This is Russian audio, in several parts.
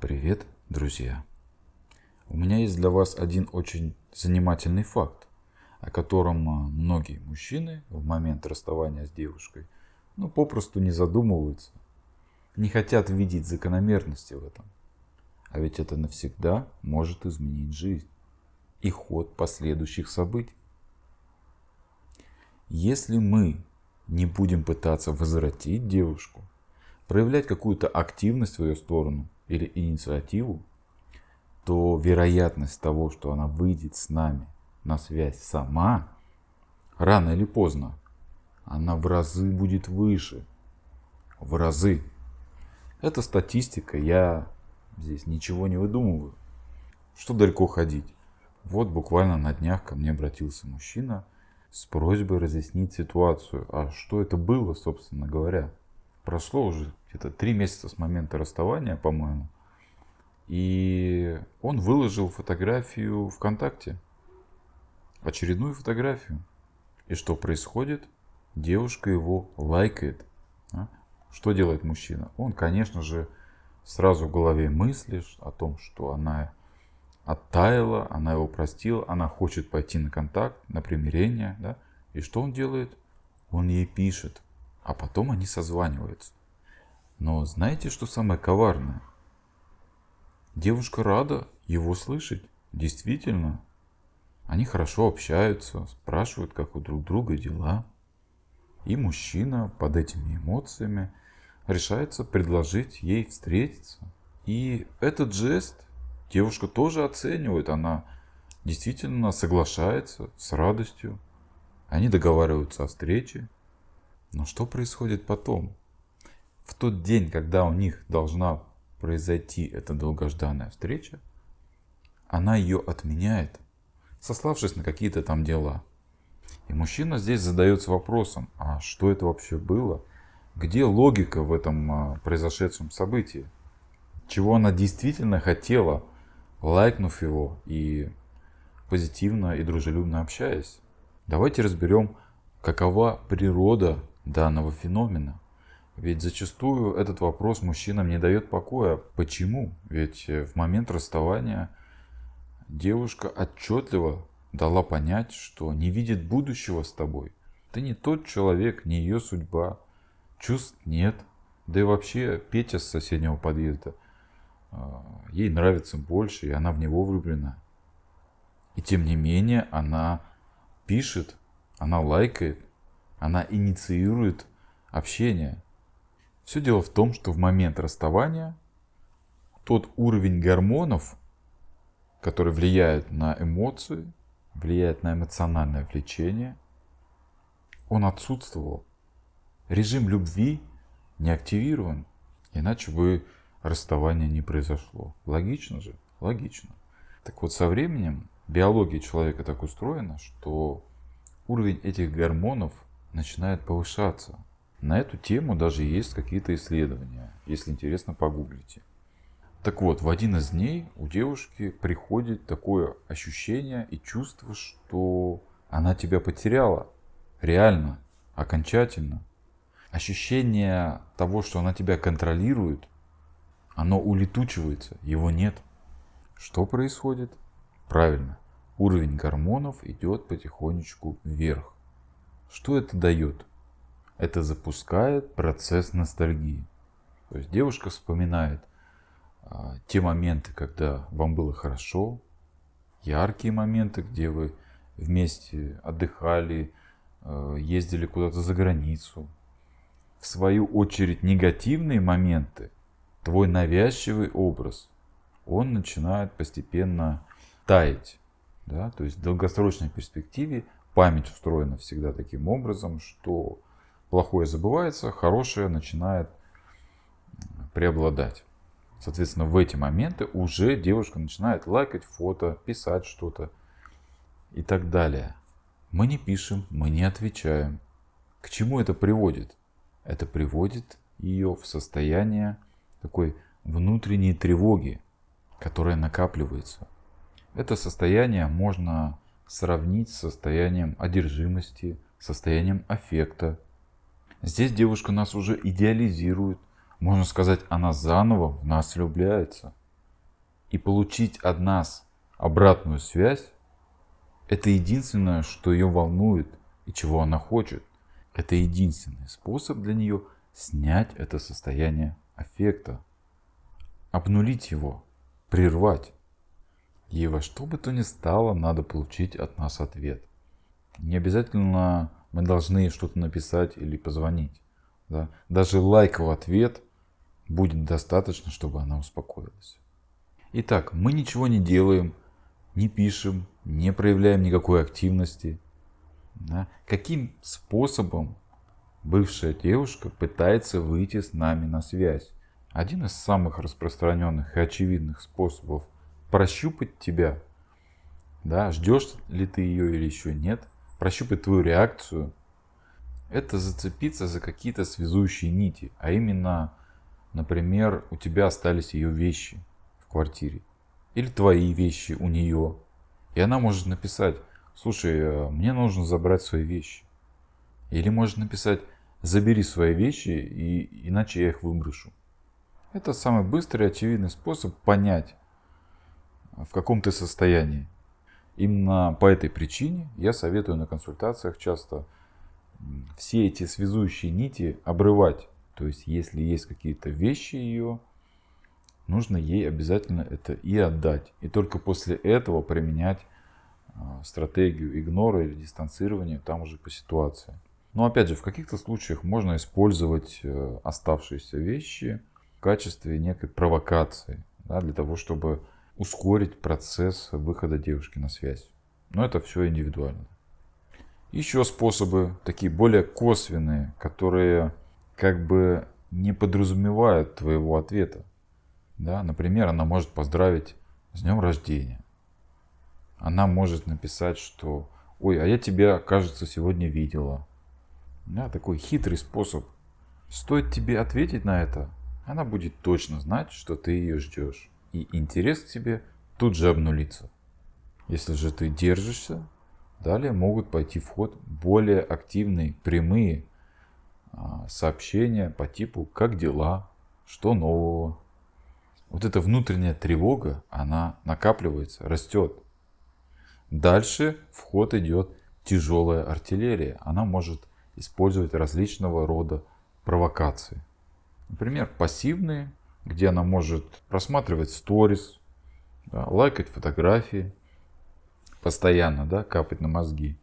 Привет, друзья! У меня есть для вас один очень занимательный факт, о котором многие мужчины в момент расставания с девушкой попросту не задумываются, не хотят видеть закономерности в этом. А ведь это навсегда может изменить жизнь и ход последующих событий. Если мы не будем пытаться возвратить девушку, проявлять какую-то активность в ее сторону или инициативу, то вероятность того, что она выйдет с нами на связь сама, рано или поздно, она в разы будет выше. В разы. Это статистика, я здесь ничего не выдумываю. Что далеко ходить? Вот буквально на днях ко мне обратился мужчина с просьбой разъяснить ситуацию. А что это было, собственно говоря? Прошло уже где-то 3 месяца с момента расставания, по-моему. И он выложил фотографию ВКонтакте. Очередную фотографию. И что происходит? Девушка его лайкает. Что делает мужчина? Он, конечно же, сразу в голове мысли о том, что она оттаяла, она его простила, она хочет пойти на контакт, на примирение. Да? И что он делает? Он ей пишет. А потом они созваниваются. Но знаете, что самое коварное? Девушка рада его слышать. Действительно. Они хорошо общаются, спрашивают, как у друг друга дела. И мужчина под этими эмоциями решается предложить ей встретиться. И этот жест девушка тоже оценивает. Она действительно соглашается с радостью. Они договариваются о встрече. Но что происходит потом? В тот день, когда у них должна произойти эта долгожданная встреча, она ее отменяет, сославшись на какие-то там дела. И мужчина здесь задается вопросом, а что это вообще было? Где логика в этом произошедшем событии? Чего она действительно хотела, лайкнув его и позитивно и дружелюбно общаясь? Давайте разберем, какова природа данного феномена. Ведь зачастую этот вопрос мужчинам не дает покоя. Почему? Ведь в момент расставания девушка отчетливо дала понять, что не видит будущего с тобой. Ты не тот человек, не ее судьба. Чувств нет. Да и вообще Петя с соседнего подъезда, ей нравится больше, и она в него влюблена. И тем не менее она пишет, она лайкает, она инициирует общение. Все дело в том, что в момент расставания тот уровень гормонов, который влияет на эмоции, влияет на эмоциональное влечение, он отсутствовал. Режим любви не активирован, иначе бы расставание не произошло. Логично же? Логично. Так вот, со временем биология человека так устроена, что уровень этих гормонов начинает повышаться. На эту тему даже есть какие-то исследования. Если интересно, погуглите. Так вот, в один из дней у девушки приходит такое ощущение и чувство, что она тебя потеряла. Реально, окончательно. Ощущение того, что она тебя контролирует, оно улетучивается, его нет. Что происходит? Правильно, уровень гормонов идет потихонечку вверх. Что это дает? Это запускает процесс ностальгии. То есть девушка вспоминает те моменты, когда вам было хорошо, яркие моменты, где вы вместе отдыхали, ездили куда-то за границу. В свою очередь негативные моменты, твой навязчивый образ, он начинает постепенно таять. Да? То есть в долгосрочной перспективе память устроена всегда таким образом, что плохое забывается, хорошее начинает преобладать. Соответственно, в эти моменты уже девушка начинает лайкать фото, писать что-то и так далее. Мы не пишем, мы не отвечаем. К чему это приводит? Это приводит ее в состояние такой внутренней тревоги, которая накапливается. Это состояние можно сравнить с состоянием одержимости, состоянием аффекта. Здесь девушка нас уже идеализирует. Можно сказать, она заново в нас влюбляется. И получить от нас обратную связь, это единственное, что ее волнует и чего она хочет. Это единственный способ для нее снять это состояние аффекта, обнулить его, прервать. Ей во что бы то ни стало, надо получить от нас ответ. Не обязательно мы должны что-то написать или позвонить. Да? Даже лайк в ответ будет достаточно, чтобы она успокоилась. Итак, мы ничего не делаем, не пишем, не проявляем никакой активности. Да? Каким способом бывшая девушка пытается выйти с нами на связь? Один из самых распространенных и очевидных способов прощупать тебя. Да? Ждешь ли ты ее или еще нет? Прощупать твою реакцию. Это зацепиться за какие-то связующие нити. А именно, например, у тебя остались ее вещи в квартире. Или твои вещи у нее. И она может написать: слушай, мне нужно забрать свои вещи. Или может написать: забери свои вещи, иначе я их выброшу. Это самый быстрый и очевидный способ понять, в каком ты состоянии. Именно по этой причине я советую на консультациях часто все эти связующие нити обрывать. То есть, если есть какие-то вещи ее, нужно ей обязательно это и отдать. И только после этого применять стратегию игнора или дистанцирования, там уже по ситуации. Но опять же, в каких-то случаях можно использовать оставшиеся вещи в качестве некой провокации, да, для того, чтобы ускорить процесс выхода девушки на связь. Но это все индивидуально. Еще способы, такие более косвенные, которые как бы не подразумевают твоего ответа. Да? Например, она может поздравить с днем рождения. Она может написать, что ой, а я тебя, кажется, сегодня видела. Да, такой хитрый способ. Стоит тебе ответить на это, она будет точно знать, что ты ее ждешь. И интерес к тебе тут же обнулится. Если же ты держишься, далее могут пойти в ход более активные, прямые сообщения по типу «как дела?», «что нового?». Вот эта внутренняя тревога, она накапливается, растет. Дальше в ход идет тяжелая артиллерия. Она может использовать различного рода провокации. Например, пассивные, где она может просматривать сторис, да, лайкать фотографии, постоянно, да, капать на мозги.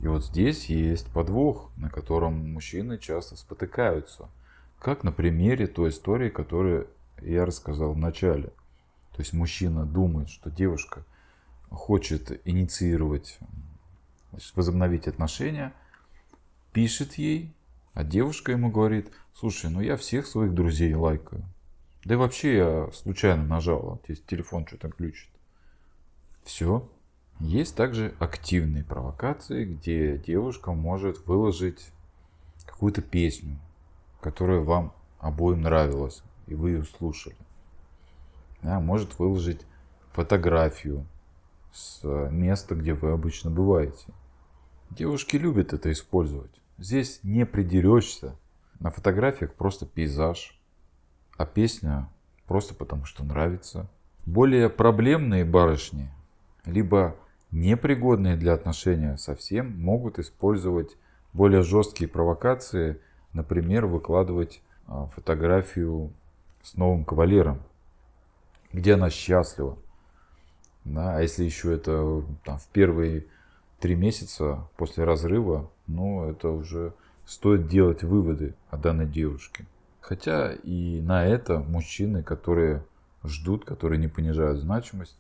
И вот здесь есть подвох, на котором мужчины часто спотыкаются. Как на примере той истории, которую я рассказал в начале. То есть мужчина думает, что девушка хочет инициировать, значит, возобновить отношения, пишет ей, а девушка ему говорит: слушай, ну я всех своих друзей лайкаю. Да и вообще я случайно нажала, здесь телефон что-то глючит. Все. Есть также активные провокации, где девушка может выложить какую-то песню, которая вам обоим нравилась, и вы ее слушали. Да, может выложить фотографию с места, где вы обычно бываете. Девушки любят это использовать. Здесь не придерешься. На фотографиях просто пейзаж, а песня просто потому, что нравится. Более проблемные барышни, либо непригодные для отношения совсем, могут использовать более жесткие провокации. Например, выкладывать фотографию с новым кавалером, где она счастлива. Да, а если еще это там, в первые 3 месяца после разрыва, ну это уже стоит делать выводы о данной девушке. Хотя и на это мужчины, которые ждут, которые не понижают значимость,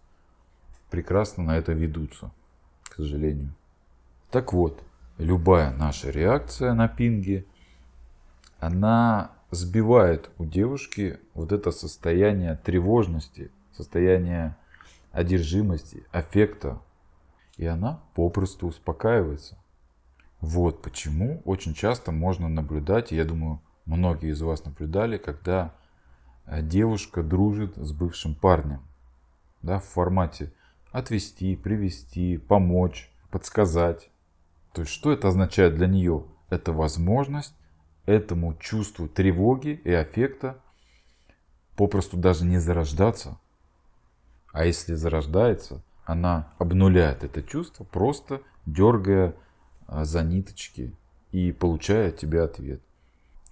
прекрасно на это ведутся, к сожалению. Так вот, любая наша реакция на пинги, она сбивает у девушки вот это состояние тревожности, состояние одержимости, аффекта. И она попросту успокаивается. Вот почему очень часто можно наблюдать, и я думаю, многие из вас наблюдали, когда девушка дружит с бывшим парнем. Да, в формате отвезти, привезти, помочь, подсказать. То есть, что это означает для нее? Это возможность этому чувству тревоги и аффекта попросту даже не зарождаться. А если зарождается, она обнуляет это чувство, просто дергая за ниточки и получая от тебя ответ.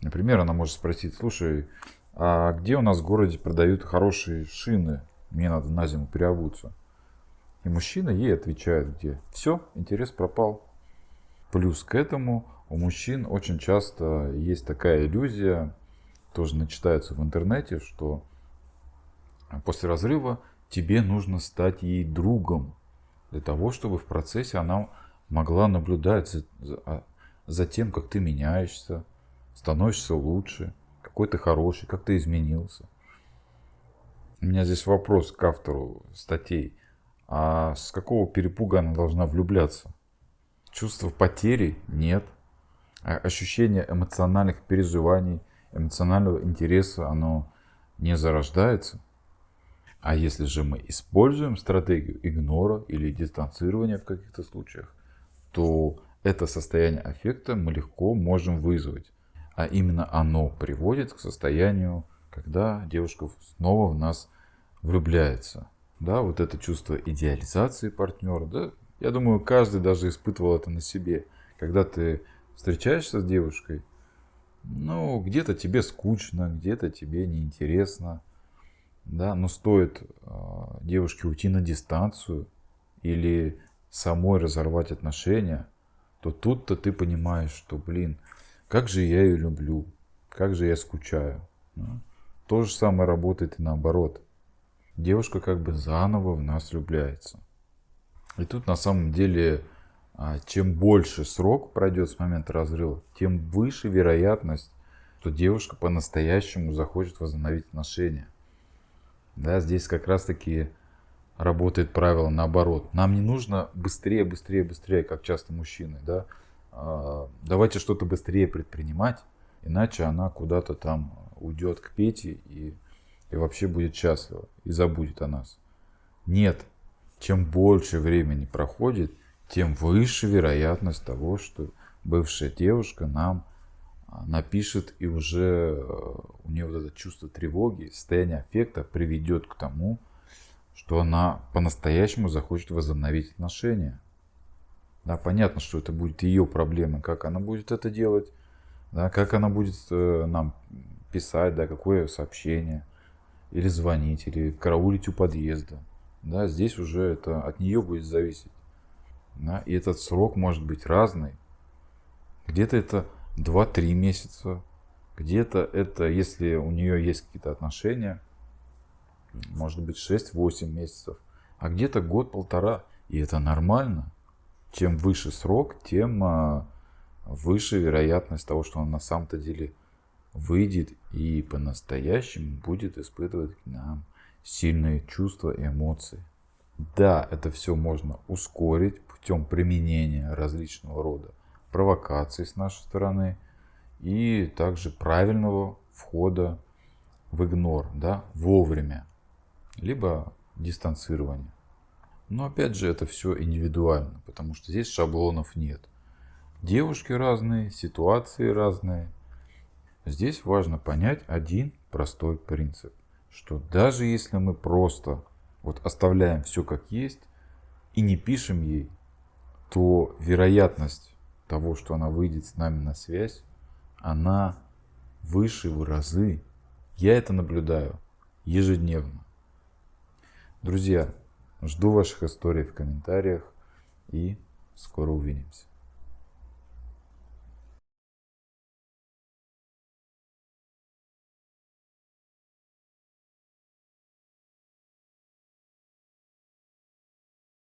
Например, она может спросить: слушай, а где у нас в городе продают хорошие шины? Мне надо на зиму переобуться. И мужчина ей отвечает, где. Все, интерес пропал. Плюс к этому у мужчин очень часто есть такая иллюзия, тоже начитается в интернете, что после разрыва тебе нужно стать ей другом, для того, чтобы в процессе она могла наблюдать за тем, как ты меняешься, становишься лучше, какой ты хороший, как ты изменился. У меня здесь вопрос к автору статей. А с какого перепуга она должна влюбляться? Чувства потери нет. Ощущение эмоциональных переживаний, эмоционального интереса, оно не зарождается. А если же мы используем стратегию игнора или дистанцирования в каких-то случаях, то это состояние аффекта мы легко можем вызвать. А именно оно приводит к состоянию, когда девушка снова в нас влюбляется. Да, вот это чувство идеализации партнера, да, я думаю, каждый даже испытывал это на себе. Когда ты встречаешься с девушкой, ну, где-то тебе скучно, где-то тебе неинтересно, да, но стоит девушке уйти на дистанцию или самой разорвать отношения, то тут-то ты понимаешь, что, блин, как же я ее люблю, как же я скучаю. Да? То же самое работает и наоборот. Девушка как бы заново в нас влюбляется. И тут на самом деле, чем больше срок пройдет с момента разрыва, тем выше вероятность, что девушка по-настоящему захочет возобновить отношения. Да, здесь как раз таки работает правило наоборот. Нам не нужно быстрее, быстрее, быстрее, как часто мужчины. Да? Давайте что-то быстрее предпринимать, иначе она куда-то там уйдет к Пете и вообще будет счастлива и забудет о нас. Нет. Чем больше времени проходит, тем выше вероятность того, что бывшая девушка нам напишет, и уже у нее вот это чувство тревоги, состояние аффекта приведет к тому, что она по-настоящему захочет возобновить отношения. Да, понятно, что это будет ее проблема, как она будет это делать, да, как она будет нам писать, да, какое сообщение, или звонить, или караулить у подъезда. Да, здесь уже это от нее будет зависеть. Да, и этот срок может быть разный. Где-то это 2-3 месяца. Где-то это, если у нее есть какие-то отношения, может быть 6-8 месяцев. А где-то год-полтора. И это нормально. Чем выше срок, тем выше вероятность того, что он на самом-то деле выйдет и по-настоящему будет испытывать к нам сильные чувства и эмоции. Да, это все можно ускорить путем применения различного рода провокаций с нашей стороны и также правильного входа в игнор, да, вовремя, либо дистанцирование. Но опять же это все индивидуально, потому что здесь шаблонов нет. Девушки разные, ситуации разные. Здесь важно понять один простой принцип, что даже если мы просто вот оставляем все как есть и не пишем ей, то вероятность того, что она выйдет с нами на связь, она выше в разы. Я это наблюдаю ежедневно. Друзья, жду ваших историй в комментариях и скоро увидимся.